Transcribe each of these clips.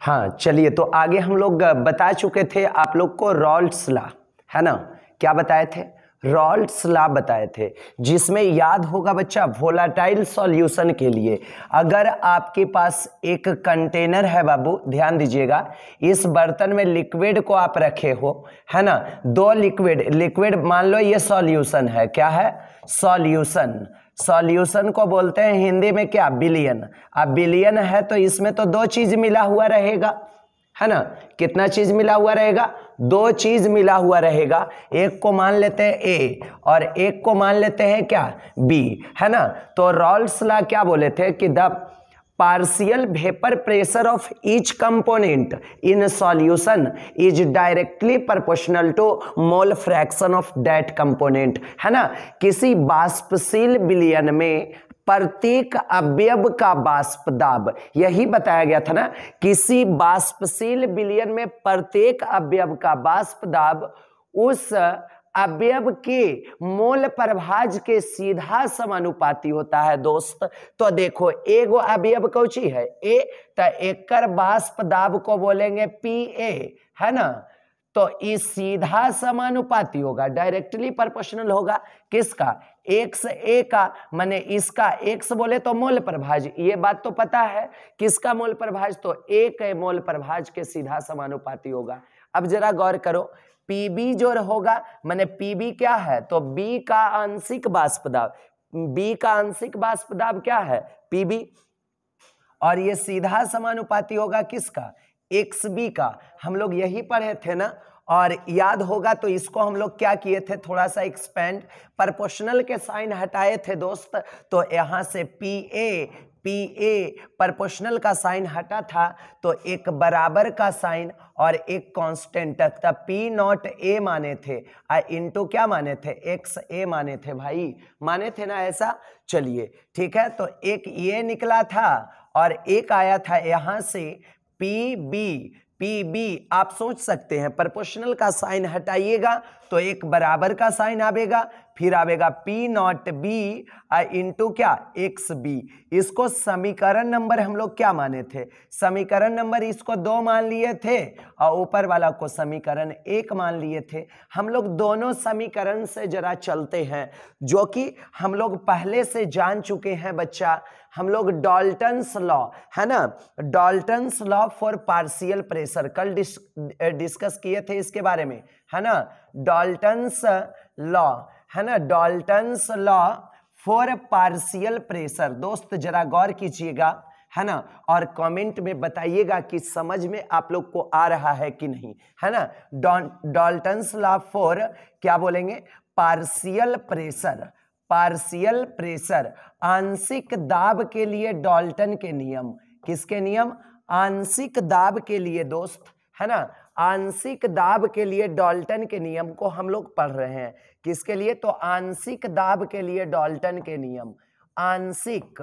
हाँ चलिए, तो आगे हम लोग बता चुके थे आप लोग को रॉल्ट्स लॉ, है ना। क्या बताए थे? रॉल्ट्स लॉ बताए थे, जिसमें याद होगा बच्चा वोलाटाइल सॉल्यूशन के लिए अगर आपके पास एक कंटेनर है, बाबू ध्यान दीजिएगा, इस बर्तन में लिक्विड को आप रखे हो, है ना। दो लिक्विड मान लो ये सॉल्यूशन है। क्या है? सॉल्यूशन। सॉल्यूशन को बोलते हैं हिंदी में क्या? विलयन। अब विलयन है तो इसमें तो दो चीज मिला हुआ रहेगा, है ना। कितना चीज मिला हुआ रहेगा? दो चीज मिला हुआ रहेगा। एक को मान लेते हैं ए और एक को मान लेते हैं क्या? बी, है ना। तो रॉल्ट्स लॉ क्या बोले थे कि the partial vapor pressure of each component in a solution is directly proportional to mole fraction of that component, है ना। किसी वाष्पशील विलयन में प्रत्येक अवयव का वाष्प दाब, यही बताया गया था ना, किसी वाष्पशील विलयन में प्रत्येक अवयव का वाष्प दाब उस अवयव के मोल प्रभाज के सीधा समानुपाती होता है दोस्त। तो देखो एगो अवयव कौची है? ए, तो एकर वाष्प दाब को बोलेंगे पी ए, है ना। तो इस सीधा समानुपाती होगा, डायरेक्टली प्रोपोर्शनल होगा। किसका? एक्स ए का, माने इसका एक्स बोले तो मोल प्रभाज, ये बात तो पता है। किसका मोल प्रभाज? तो ए के मोल प्रभाज के सीधा समानुपाती होगा। अब जरा गौर करो, पीबी जो होगा, माने पीबी क्या है? तो बी का आंशिक वाष्प दाब, बी का आंशिक वाष्प दाब क्या है? पीबी। और ये सीधा समानुपाती होगा किसका? एक्स बी का। हम लोग यही पढ़े थे ना, और याद होगा तो इसको हम लोग क्या किए थे, थोड़ा सा एक्सपेंड, प्रोपोर्शनल के साइन हटाए थे दोस्त। तो यहां से पी ए प्रोपोर्शनल का साइन हटा था, तो एक बराबर का साइन और एक कांस्टेंट, तब पी नॉट ए माने थे इनटू क्या माने थे? एक्स ए माने थे भाई, माने थे ना ऐसा। चलिए ठीक है, तो एक ये निकला था और एक आया था यहां से पी बी। आप सोच सकते हैं प्रोपोर्शनल का साइन हटाइएगा तो एक बराबर का साइन आवेगा, फिर आवेगा P naught B in to? X B. इसको समीकरण नंबर हम लोग क्या माने थे? समीकरण नंबर इसको 2 मान लिए थे और ऊपर वाला को समीकरण 1 मान लिए थे। हम लोग दोनों समीकरण से जरा चलते हैं, जो कि हम लोग पहले से जान चुके हैं बच्चा। हम लोग डाल्टन्स लॉ, है ना, Dalton's law for partial pressure कल डिस्कस किए थे इसके बारे में, है ना। डाल्टन्स लॉ, है ना, Dalton's law for partial pressure. दोस्त जरा गौर कीजिएगा, है ना, और कमेंट में बताइएगा कि समझ में आप लोग को आ रहा है कि नहीं, है ना। डाल्टन्स लॉ फॉर क्या बोलेंगे? Partial pressure. पार्शियल प्रेशर, आंशिक दाब के लिए डाल्टन के नियम। किसके नियम? आंशिक दाब के लिए दोस्त, है ना, आंशिक दाब के लिए डाल्टन के नियम को हम लोग पढ़ रहे हैं। किसके लिए? तो आंशिक दाब के लिए डाल्टन के नियम। आंशिक,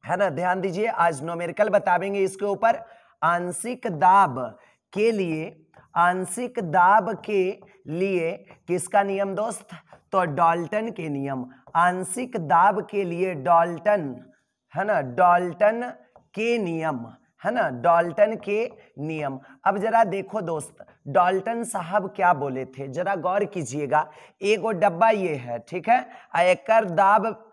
है ना, ध्यान दीजिए, आज न्यूमेरिकल बताएंगे इसके ऊपर। आंशिक दाब के लिए, आंशिक दाब के लिए किसका नियम दोस्त? तो डाल्टन के नियम। आंशिक दाब के लिए डाल्टन, है ना, डाल्टन के नियम, है ना, डाल्टन के नियम। अब जरा देखो दोस्त, डाल्टन साहब क्या बोले थे, जरा गौर कीजिएगा। एगो डब्बा ये है, ठीक है, एकर दाब,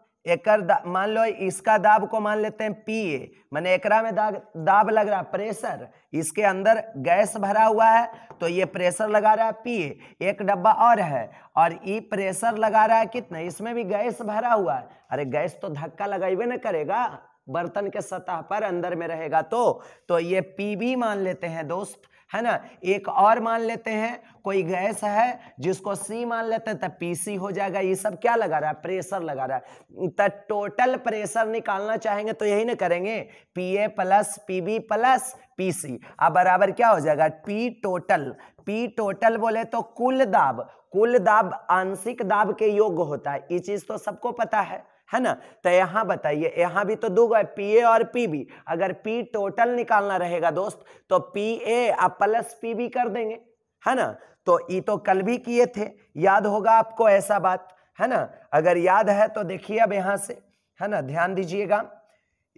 मान लो इसका दाब को मान लेते हैं पी ए, माने एकरा में दाब लग रहा है प्रेशर, इसके अंदर गैस भरा हुआ है तो ये प्रेशर लगा रहा है पी ए। एक डब्बा और है और ये प्रेशर लगा रहा है कितना? इसमें भी गैस भरा हुआ है। अरे गैस तो धक्का लगाइबे न करेगा, बर्तन के सतह पर अंदर में रहेगा। तो ये पीबी मान लेते हैं दोस्त, है ना। एक और मान लेते हैं, कोई गैस है जिसको सी मान लेते हैं, तब पीसी हो जाएगा। ये सब क्या लगा रहा है? प्रेशर लगा रहा है। तब टोटल प्रेशर निकालना चाहेंगे तो यही ना करेंगे, पीए प्लस पीबी प्लस पीसी। अब बराबर क्या हो जाएगा? P total. पी टोटल बोले तो कुल दाब, कुल दाब आंशिक दाब के योग्य होता है, ये चीज तो सबको पता है ना। तो यहां बताइए, यहां भी तो दो है, पीए और पीबी। अगर पी टोटल निकालना रहेगा दोस्त तो पीए आप प्लस पीबी कर देंगे, है ना। तो ये तो कल भी किए थे, याद होगा आपको ऐसा बात, है ना। अगर याद है तो देखिए अब यहां से, है ना, ध्यान दीजिएगा।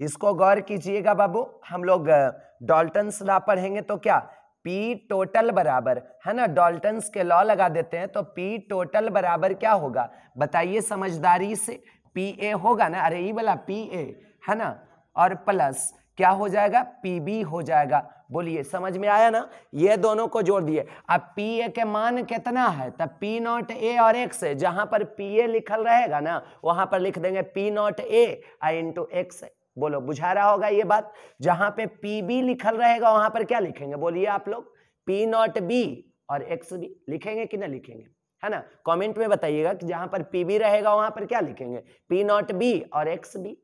इसको गौर कीजिएगा बाबू, हम लोग डाल्टन्स लॉ पढ़ेंगे तो क्या पी टोटल बराबर, है ना, डाल्टन्स के लॉ लगा देते हैं तो पी टोटल बराबर क्या होगा बताइए समझदारी से, पी ए होगा ना, अरे ये वाला पी ए है ना, और प्लस क्या हो जाएगा पी बी हो जाएगा। बोलिए समझ में आया ना, ये दोनों को जोड़ दिए। अब पी ए के मान कितना है, तब पी नॉट ए और एक्स है, जहां पर पी ए लिखल रहेगा ना वहां पर लिख देंगे P not a into x. बोलो बुझा रहा होगा ये बात, जहां पे पी बी लिखल रहेगा वहां पर क्या लिखेंगे बोलिए आप लोग, पी नॉट बी और एक्स बी लिखेंगे कि ना लिखेंगे, है ना, कमेंट में बताइएगा कि जहां पर पी बी रहेगा वहां पर क्या लिखेंगे, पी नॉट बी और एक्स बी,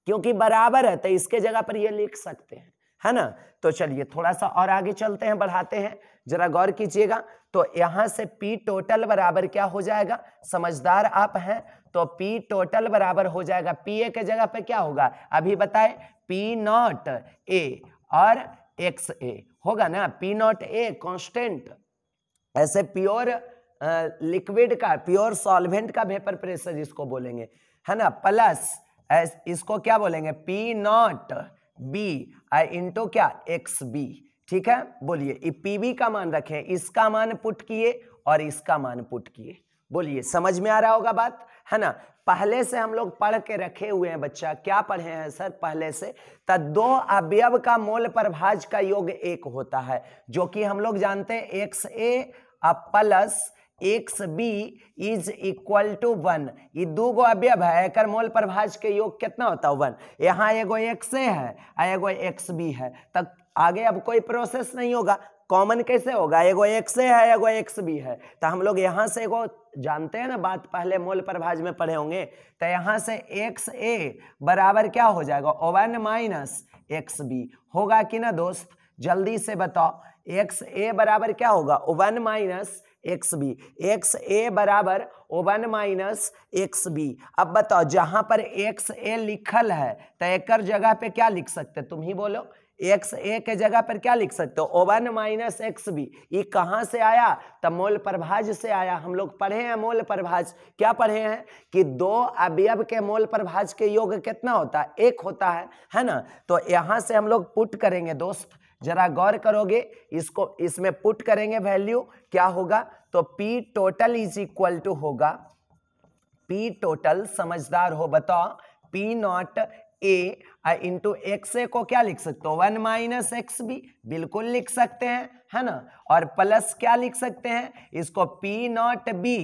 क्योंकि बराबर है तो इसके जगह पर ये लिख सकते हैं, है ना। तो चलिए थोड़ा सा और आगे चलते हैं, बढ़ाते हैं, जरा गौर कीजिएगा। तो यहां से P टोटल बराबर क्या हो जाएगा, समझदार आप हैं, तो P टोटल बराबर हो जाएगा, P ए के जगह पे क्या होगा अभी बताए, P नॉट ए और एक्स ए होगा ना, P नॉट ए कांस्टेंट, ऐसे प्योर लिक्विड का, प्योर सॉल्वेंट का वेपर प्रेशर जिसको बोलेंगे, है ना, प्लस इसको क्या बोलेंगे P naught B in to X B, ठीक है। बोलिए पी बी का मान रखें, इसका मान पुट किए और इसका मान पुट किए, बोलिए समझ में आ रहा होगा बात, है ना। पहले से हम लोग पढ़ के रखे हुए हैं बच्चा, क्या पढ़े हैं सर पहले से, तो दो अवयव का मोल प्रभाज का योग एक होता है, जो कि हम लोग जानते हैं X A plus X B is equal to 1। ये दो गो अवयव है, एक मोल प्रभाज के योग कितना होता है 1, यहाँ एगो एक्स ए है एगो एक्स बी है, तब आगे अब कोई प्रोसेस नहीं होगा, कॉमन कैसे होगा, एगो एक्स ए है एगो एक्स बी है, तो हम लोग यहाँ से एगो जानते हैं ना बात, पहले मोल प्रभाज में पढ़े होंगे, तो यहाँ से एक्स ए बराबर क्या हो जाएगा 1 माइनस एक्स बी होगा कि ना दोस्त, जल्दी से बताओ, एक्स ए बराबर क्या होगा 1 माइनस एक्स बी, एक्स ए बराबर 1 माइनस एक्स बी। अब बताओ जहां पर एक्स ए लिखल है तो एक जगह पे क्या लिख सकते तुम ही बोलो, एक्स ए के जगह पर क्या लिख सकते हो 1 माइनस एक्स बी, ये कहां से आया, तब मोल प्रभाज से आया। हम लोग पढ़े हैं मोल प्रभाज, क्या पढ़े हैं कि दो अवयव के मोल प्रभाज के योग कितना होता है, एक होता है ना। तो यहां से हम लोग पुट करेंगे दोस्त, जरा गौर करोगे, इसको इसमें पुट करेंगे वैल्यू क्या होगा, तो P total is equal to होगा, P टोटल समझदार हो बताओ, P not a into x a को क्या लिख सकते हो 1 माइनस एक्स बी, बिल्कुल लिख सकते हैं, है ना, और प्लस क्या लिख सकते हैं इसको P not B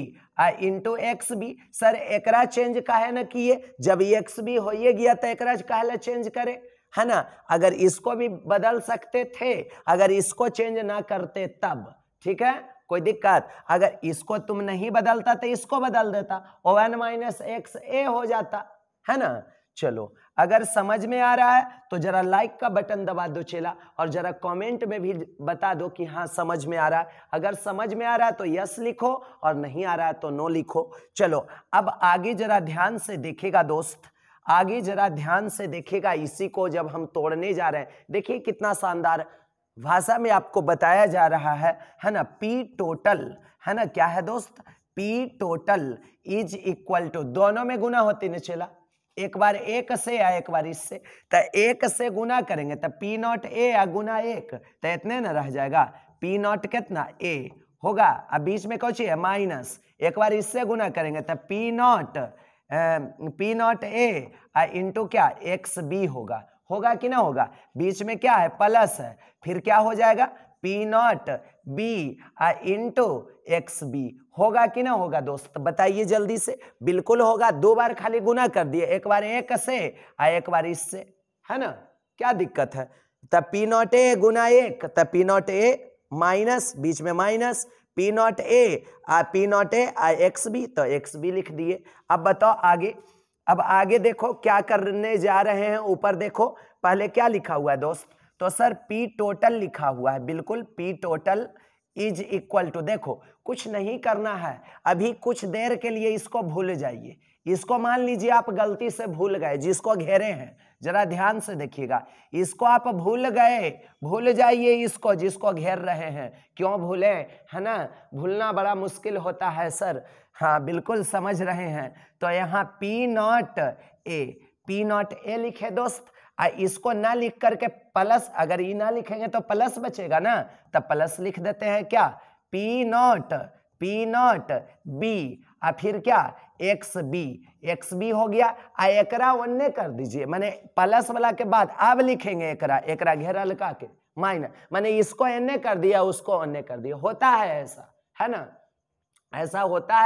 into X B. Sir एकरा चेंज काहे ना किए, जब एक्स बी हो गया तो एकरा काहे चेंज करे, है ना, अगर इसको भी बदल सकते थे, अगर इसको चेंज ना करते तब, ठीक है, कोई दिक्कत, अगर इसको तुम नहीं बदलता तो इसको बदल देता, 1 माइनस एक्स ए हो जाता, है ना। चलो अगर समझ में आ रहा है तो जरा लाइक का बटन दबा दो चेला, और जरा कमेंट में भी बता दो कि हाँ समझ में आ रहा है, अगर समझ में आ रहा है तो यस लिखो और नहीं आ रहा है तो नो लिखो। चलो अब आगे जरा ध्यान से देखिएगा दोस्त, आगे जरा ध्यान से देखिएगा, इसी को जब हम तोड़ने जा रहे हैं, देखिए कितना शानदार भाषा में आपको बताया जा रहा है ना। P टोटल, है ना, क्या है दोस्त, P total is equal to, दोनों में गुना होती ना चला, एक बार एक से या एक बार इससे, तो एक से गुना करेंगे तो P नॉट ए या गुना एक, तो इतने ना रह जाएगा, P नॉट कितना ए होगा, अब बीच में कौन है माइनस, एक बार इससे गुना करेंगे तो P not a into to X B होगा कि ना होगा, बीच में क्या है प्लस है, फिर क्या हो जाएगा P not B into X B, होगा कि ना होगा दोस्त, बताइए जल्दी से, बिल्कुल होगा, दो बार खाली गुना कर दिए, एक बार एक से एक बार इससे, है ना, क्या दिक्कत है, तब P नॉट ए गुना एक, तब P नॉट ए माइनस, बीच में minus, P not A X B, तो एक्स बी लिख दिए। अब बताओ आगे, अब आगे देखो क्या करने जा रहे हैं, ऊपर देखो पहले क्या लिखा हुआ है दोस्त, तो सर P टोटल लिखा हुआ है, बिल्कुल P total is equal to, देखो कुछ नहीं करना है अभी, कुछ देर के लिए इसको भूल जाइए, इसको मान लीजिए आप गलती से भूल गए, जिसको घेरे हैं जरा ध्यान से देखिएगा, इसको आप भूल गए, भूल जाइए इसको जिसको घेर रहे हैं, क्यों भूले, है ना, भूलना बड़ा मुश्किल होता है सर, हाँ बिल्कुल समझ रहे हैं। तो यहाँ P नॉट ए लिखे दोस्त, इसको ना लिख करके प्लस, अगर ई ना लिखेंगे तो प्लस बचेगा ना, तब प्लस लिख देते हैं क्या, पी नॉट बी, फिर क्या एक्स बी हो गया। एकरा ओन्ने कर दीजिए, माने प्लस वाला के बाद अब लिखेंगे एकरा घेरा लगा के माइनस, माने इसको एन्ने कर दिया उसको ओन्ने कर दिया, होता है ऐसा, है ना, ऐसा होता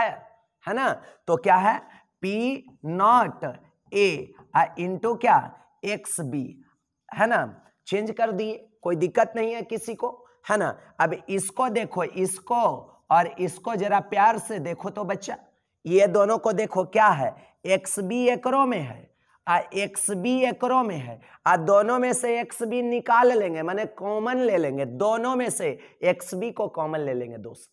है ना। तो क्या है P not a into to X B, है ना, चेंज कर दिए, कोई दिक्कत नहीं है किसी को, है ना। अब इसको देखो, इसको और इसको जरा प्यार से देखो तो बच्चा, ये दोनों को देखो क्या है, एक्स बी एकरो में है एक्स बी एकरो में है, दोनों में से एक्स बी निकाल लेंगे, माने कॉमन ले लेंगे, दोनों में से एक्स बी को कॉमन ले लेंगे दोस्त,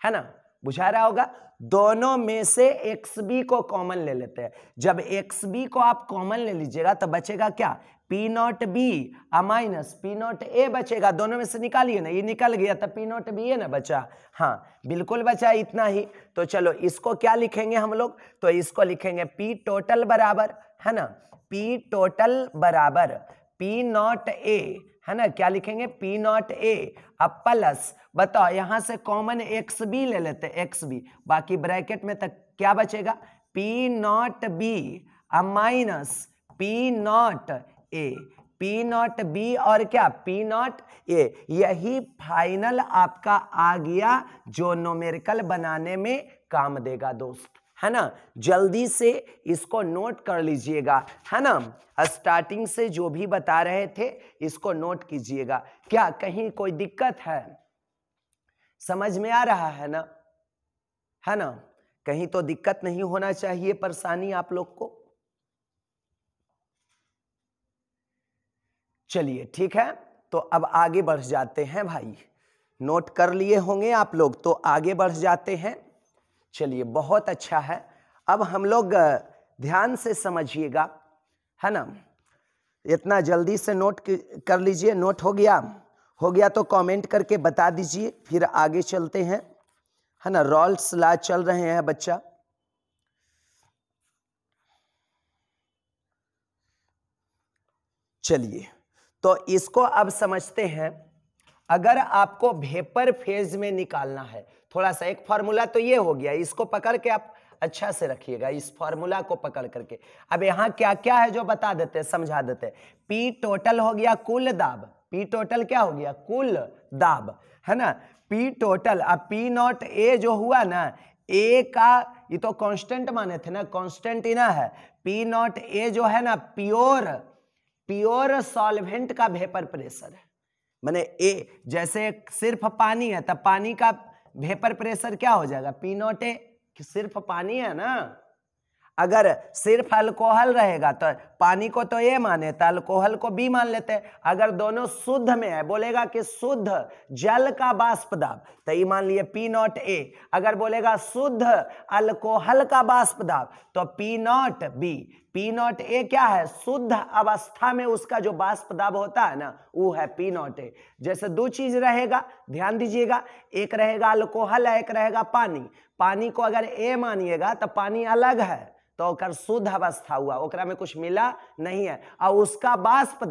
है ना, बुझा रहा होगा। दोनों में से एक्स बी को कॉमन ले लेते हैं। जब एक्स बी को आप कॉमन ले लीजिएगा तो बचेगा क्या, P naught B minus P not a बचेगा, दोनों में से निकालिए ना, ये निकल गया तो पी नॉट बी है ना बचा, हाँ बिल्कुल बचा, इतना ही। तो चलो इसको क्या लिखेंगे हम लोग, तो इसको लिखेंगे पी टोटल बराबर, है ना, पी टोटल बराबर पी नॉट ए, है ना, क्या लिखेंगे पी नॉट ए, अब प्लस बताओ यहां से कॉमन एक्स बी ले लेते, एक्स बी, बाकी ब्रैकेट में तक क्या बचेगा, P naught B minus P not a, P naught B और क्या पी नॉट ए, यही फाइनल आपका आ गया जो न्यूमेरिकल बनाने में काम देगा दोस्त, है ना। जल्दी से इसको नोट कर लीजिएगा, है ना, स्टार्टिंग से जो भी बता रहे थे इसको नोट कीजिएगा। क्या कहीं कोई दिक्कत है, समझ में आ रहा है ना, है ना, कहीं तो दिक्कत नहीं होना चाहिए, परेशानी आप लोग को। चलिए ठीक है, तो अब आगे बढ़ जाते हैं भाई, नोट कर लिए होंगे आप लोग, तो आगे बढ़ जाते हैं। चलिए बहुत अच्छा है, अब हम लोग ध्यान से समझिएगा, है ना, इतना जल्दी से नोट कर लीजिए, नोट हो गया तो कमेंट करके बता दीजिए, फिर आगे चलते हैं, है ना, रॉल्स लॉ चल रहे हैं बच्चा। चलिए तो इसको अब समझते हैं। अगर आपको वेपर फेज में निकालना है, थोड़ा सा एक फार्मूला तो ये हो गया, इसको पकड़ के आप अच्छा से रखिएगा, इस फार्मूला को पकड़ करके। अब यहाँ क्या क्या है जो बता देते हैं, समझा देते हैं। पी टोटल हो गया कुल दाब, पी टोटल क्या हो गया कुल दाब, है ना, पी टोटल। अब पी नॉट ए जो हुआ ना, ए का ये तो कांस्टेंट माने थे ना, कांस्टेंट ही ना है, पी नॉट ए जो है ना प्योर सॉल्वेंट का वेपर प्रेशर है, माने ए जैसे सिर्फ पानी है तब पानी का वेपर प्रेशर क्या हो जाएगा पी नॉट ए, सिर्फ पानी है ना। अगर सिर्फ अल्कोहल रहेगा तो पानी को तो ए माने तो अल्कोहल को बी मान लेते हैं। अगर दोनों शुद्ध में है, बोलेगा कि शुद्ध जल का वाष्प दाब, तो ये मान लिए पी नॉट ए। अगर बोलेगा शुद्ध अल्कोहल का वाष्प दाब तो P naught B. P not a क्या है, शुद्ध अवस्था में उसका जो वाष्प दाब होता है ना, वो है पी नॉट ए। जैसे दो चीज रहेगा, ध्यान दीजिएगा, एक रहेगा अल्कोहल है, एक रहेगा पानी। पानी को अगर ए मानिएगा तो पानी अलग है, तो ओकर शुद्ध अवस्था हुआ, ओकरा में कुछ मिला नहीं है। और उसका वाष्प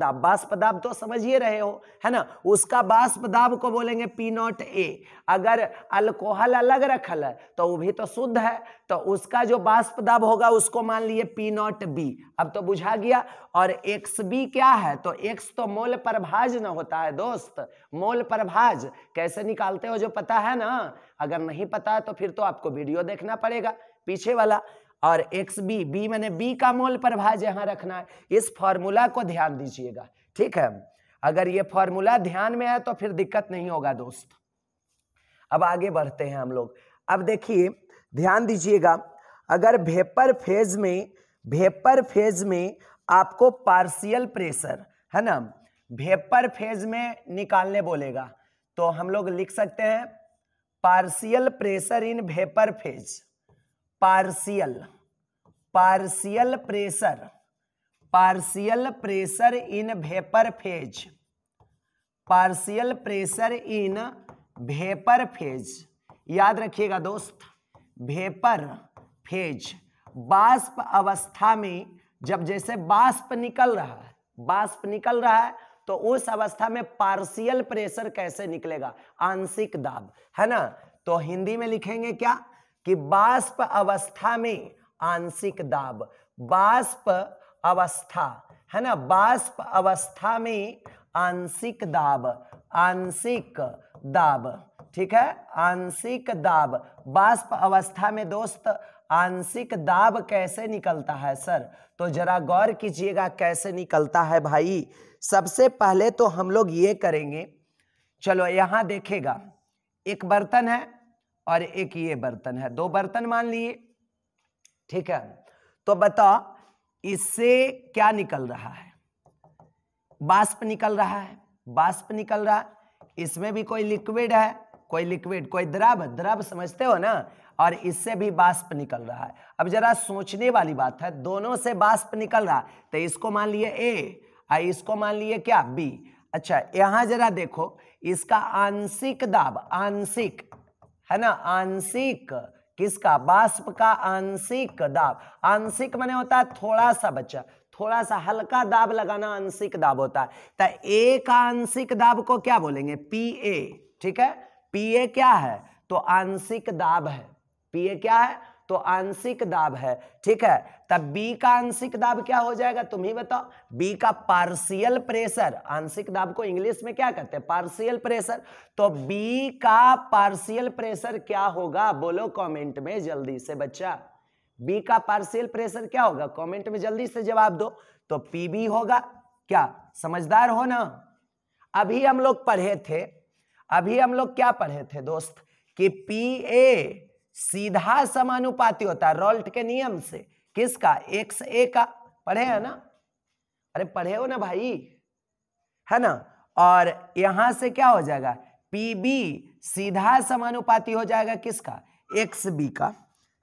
दाब तो समझिए रहे हो, है ना, उसका वाष्प दाब को बोलेंगे पी नॉट ए। अगर अल्कोहल अलग रखल है तो वो भी तो शुद्ध है, तो उसका जो वाष्प दाब होगा उसको मान लिए पी नॉट बी। अब तो बुझा गया। और एक्स बी क्या है, तो एक्स तो मोल प्रभाज न होता है दोस्त, मोल प्रभाज कैसे निकालते हो जो पता है ना, अगर नहीं पता है तो फिर तो आपको वीडियो देखना पड़ेगा पीछे वाला। और एक्स बी, बी मैंने बी का मोल प्रभाज यहां रखना है, इस फॉर्मूला को ध्यान दीजिएगा, ठीक है। अगर ये फॉर्मूला ध्यान में है तो फिर दिक्कत नहीं होगा दोस्त। अब आगे बढ़ते हैं हम लोग। अब देखिए ध्यान दीजिएगा, अगर वेपर फेज में आपको पार्शियल प्रेशर, है ना, वेपर फेज में निकालने बोलेगा तो हम लोग लिख सकते हैं partial pressure in vapour phase. Partial pressure in vapour phase, partial pressure in vapour phase. याद रखिएगा दोस्त, वेपर फेज वाष्प अवस्था में, जब जैसे वाष्प निकल रहा है, वाष्प निकल रहा है, तो उस अवस्था में पार्शियल प्रेशर कैसे निकलेगा, आंशिक दाब, है ना। तो हिंदी में लिखेंगे क्या कि वाष्प अवस्था में आंशिक दाब, वाष्प अवस्था, है ना, वाष्प अवस्था में आंशिक दाब, आंशिक दाब, ठीक है, आंशिक दाब। वाष्प अवस्था में दोस्त आंशिक दाब कैसे निकलता है सर, तो जरा गौर कीजिएगा कैसे निकलता है भाई। सबसे पहले तो हम लोग ये करेंगे, चलो यहां देखेगा, एक बर्तन है और एक ये बर्तन है, दो बर्तन मान लिए, ठीक है। तो बताओ इससे क्या निकल रहा है, वाष्प निकल रहा है, वाष्प निकल रहा है, इसमें भी कोई लिक्विड है, कोई लिक्विड, कोई द्रव, द्रव समझते हो ना, और इससे भी वाष्प निकल रहा है। अब जरा सोचने वाली बात है, दोनों से वाष्प निकल रहा है, तो इसको मान लिए ए और इसको मान लिए क्या बी। अच्छा यहां जरा देखो, इसका आंशिक दाब, आंशिक, है ना, आंशिक किसका, वाष्प का आंशिक दाब, आंशिक माने होता है थोड़ा सा बच्चा, थोड़ा सा हल्का दाब लगाना आंशिक दाब होता है। तो ए का आंशिक दाब को क्या बोलेंगे, पी ए, ठीक है, पी ए क्या है, तो आंशिक दाब है, पी ए क्या है, तो आंशिक दाब है, ठीक है। तब बी का आंशिक दाब क्या हो जाएगा, तुम ही बताओ, बी का पार्शियल प्रेशर, आंशिक दाब को इंग्लिश में क्या कहते हैं, पार्शियल प्रेशर। तो बी का पार्शियल प्रेशर क्या होगा, बोलो कमेंट में जल्दी से बच्चा, बी का पार्शियल प्रेशर क्या होगा, कमेंट में जल्दी से जवाब दो। तो पीबी होगा, क्या समझदार हो ना। अभी हम लोग पढ़े थे, अभी हम लोग क्या पढ़े थे दोस्त, कि पी ए सीधा समानुपाती होता है रॉल्ट के नियम से, किसका, एक्स ए का, पढ़े है ना, अरे पढ़े हो ना भाई, है ना। और यहां से क्या हो जाएगा, पी बी सीधा समानुपाती हो जाएगा किसका, एक्स बी का,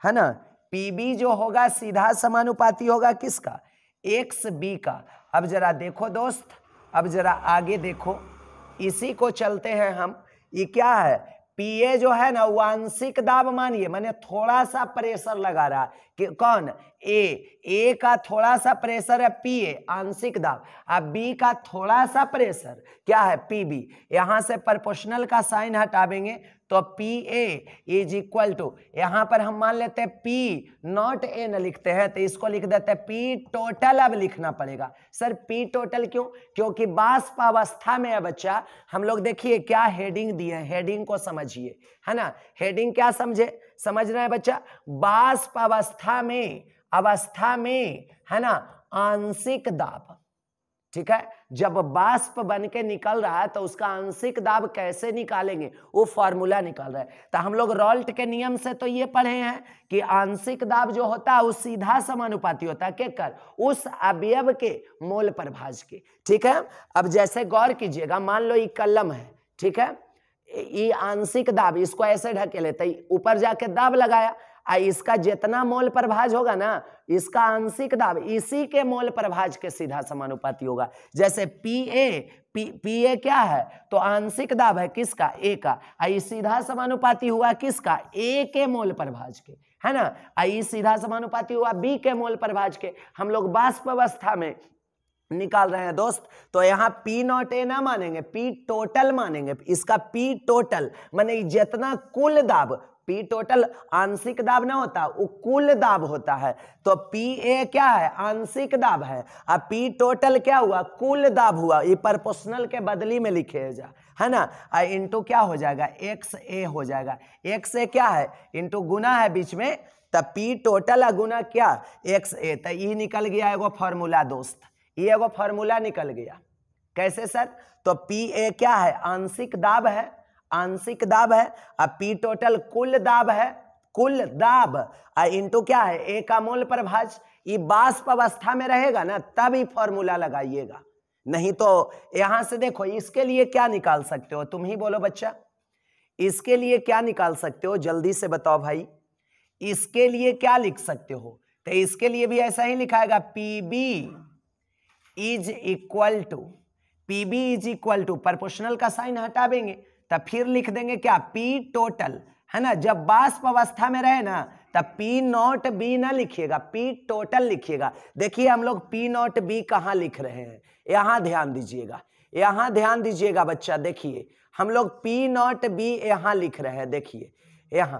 है ना। पी बी जो होगा सीधा समानुपाती होगा किसका, एक्स बी का। अब जरा देखो दोस्त, अब जरा आगे देखो, इसी को चलते हैं हम, ये क्या है, पी ए जो है ना वो आंशिक दाब मानिए, मैंने थोड़ा सा प्रेशर लगा रहा है कि कौन, ए का थोड़ा सा प्रेशर है पी ए, आंशिक दाब, अब बी का थोड़ा सा प्रेशर क्या है, पी बी। यहां से प्रोपोर्शनल का साइन हटावेंगे तो P A is equal to, यहां पर हम मान लेते हैं पी नॉट ए न लिखते हैं, तो इसको लिख देते हैं पी टोटल। अब लिखना पड़ेगा सर पी टोटल, क्यों, क्योंकि वाष्प अवस्था में है बच्चा। हम लोग देखिए क्या हेडिंग दिए हैं, हेडिंग को समझिए, है ना, हेडिंग क्या समझे, समझ रहे हैं बच्चा, वाष्प अवस्था में, अवस्था में, है ना, आंशिक दाब, ठीक है। जब वाष्प बन के निकल रहा है तो उसका आंशिक दाब कैसे निकालेंगे, वो फॉर्मूला निकाल रहा है। तो हम लोग रॉल्ट के नियम से तो ये पढ़े हैं कि आंशिक दाब जो होता है वो सीधा समानुपाती होता है के कर, उस अवयव के मोल प्रभाज के, ठीक है। अब जैसे गौर कीजिएगा, मान लो ये कलम है, ठीक है, ये आंशिक दाब, इसको ऐसे ढके लेते, ऊपर जाके दाब लगाया, इसका जितना मोल प्रभाज होगा ना, इसका आंशिक दाब इसी के मोल प्रभाज के सीधा समानुपाती होगा। जैसे पी ए क्या है, तो आंशिक दाब है किसका, ए का, ये सीधा समानुपाती हुआ किसका, ए के मोल प्रभाज के, है ना। ये सीधा समानुपाती हुआ बी के मोल प्रभाज के। हम लोग वाष्प अवस्था में निकाल रहे हैं दोस्त, तो यहाँ पी नॉट ए ना मानेंगे, पी टोटल मानेंगे। इसका पी टोटल माने जितना कुल दाब, पी टोटल आंशिक दाब ना होता, वो कुल दाब होता है। तो पी ए क्या है, आंशिक दाब है, और पी टोटल क्या हुआ, कुल दाब हुआ। ये प्रोपोर्शनल के बदली में लिखे जा, है ना, इंटू क्या हो जाएगा, एक्स ए हो जाएगा। एक्स ए क्या है, इंटू गुना है बीच में, तब पी टोटल गुना क्या, एक्स ए। तो ये निकल गया एगो फॉर्मूला दोस्त, ये एगो फॉर्मूला निकल गया। कैसे सर, तो पी ए क्या है, आंशिक दाब है, आंशिक दाब है, और पी टोटल कुल दाब है, कुल दाब, इंटू क्या है, ए का मोल प्रभाज। ये वाष्प अवस्था में रहेगा ना तब ही फॉर्मूला लगाइएगा, नहीं तो यहां से देखो, इसके लिए क्या निकाल सकते हो, तुम ही बोलो बच्चा, इसके लिए क्या निकाल सकते हो, जल्दी से बताओ भाई, इसके लिए क्या लिख सकते हो। तो इसके लिए भी ऐसा ही लिखाएगा, p b is equal to, p b is equal to, proportional का साइन हटावेंगे तब फिर लिख देंगे क्या, पी टोटल, है ना। जब वाष्प अवस्था में रहे ना तब पी नॉट बी ना लिखिएगा, पी टोटल लिखिएगा। देखिए हम लोग पी नॉट बी कहाँ लिख रहे हैं, यहां ध्यान दीजिएगा, यहां ध्यान दीजिएगा बच्चा। देखिए हम लोग P नॉट B यहां लिख रहे हैं। देखिए यहां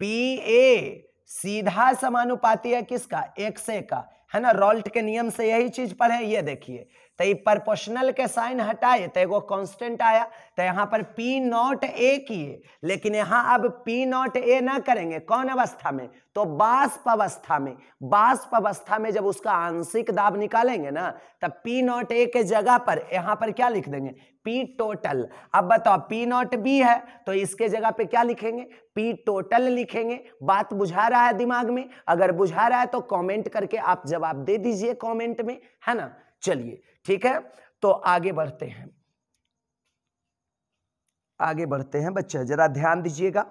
PA सीधा समानुपाती है किसका, XA का, है ना। रॉल्ट के नियम से यही चीज पढ़े। ये देखिए तो ये प्रोपोर्शनल के साइन हटाए तो एगो कांस्टेंट आया, तो यहां पर P नॉट A किए, लेकिन यहां अब P नॉट A ना करेंगे। कौन अवस्था में, तो वाष्प अवस्था में। वाष्प अवस्था में जब उसका आंशिक दाब निकालेंगे ना, तब P नॉट A के जगह पर यहां पर क्या लिख देंगे, P टोटल। अब बताओ P नॉट B है तो इसके जगह पे क्या लिखेंगे, P टोटल लिखेंगे। बात बुझा रहा है दिमाग में? अगर बुझा रहा है तो कमेंट करके आप जवाब दे दीजिए कमेंट में, है ना। चलिए ठीक है, तो आगे बढ़ते हैं, आगे बढ़ते हैं बच्चे, जरा ध्यान दीजिएगा।